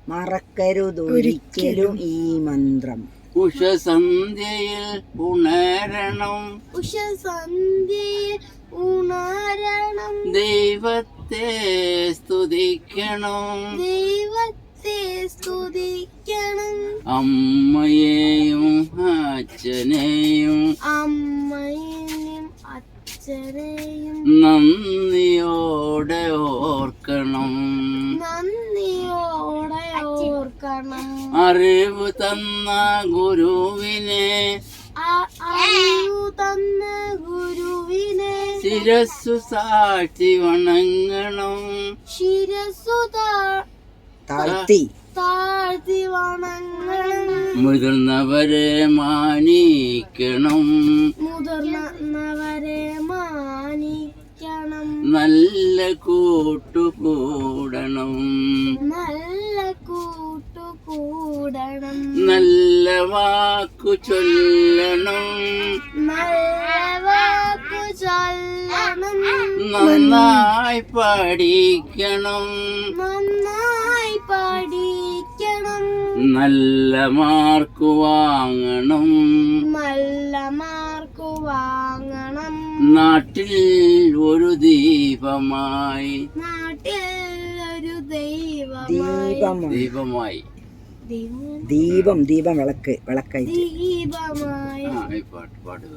മറക്കരുതൊരിക്കലും ഈ മന്ത്രം. ഉഷസന്ധ്യയിൽ ഉണരണം, ഉഷസന്ധ്യയിൽ ഉണരണം, ദൈവത്തെ സ്തുതിക്കണം, ദൈവത്തെ സ്തുതിക്കണം. അമ്മയെയും അച്ഛനെയും, അമ്മയെയും അച്ഛനെയും നന്ദിയോടെ ഓർക്കണം, നന്ദിയോടെ ഓർക്കണം. അറിവ് തന്ന ഗുരുവിനെ, അറിവു തന്ന ഗുരുവിനെ ശിരസ്സു സാക്ഷി വണങ്ങണം, ശിരസ്സു താഴ്ത്തി താഴ്ത്തി വണങ്ങണം. മുതിർന്നവരെ മാനിക്കണം, മുതിർന്നവരെ മാനിക്കണം. നല്ല കൂട്ടുകൂടണം, നല്ല കൂട്ടുകൂടണം. നല്ല വാക്കു ചൊല്ലണം, നല്ല വാക്കു ചൊല്ലണം. നന്നായി പഠിക്കണം, നന്നായി പഠിക്കണം. നല്ല മാർക്ക് വാങ്ങണം, നല്ല മാർക്ക് വാങ്ങണം. നാട്ടിൽ ഒരു ദീപമായി, നാട്ടിൽ ഒരു ദീപമായി ദീപം വിളക്കായിട്ട് ദീപമായി പാട്ട് പാടുക.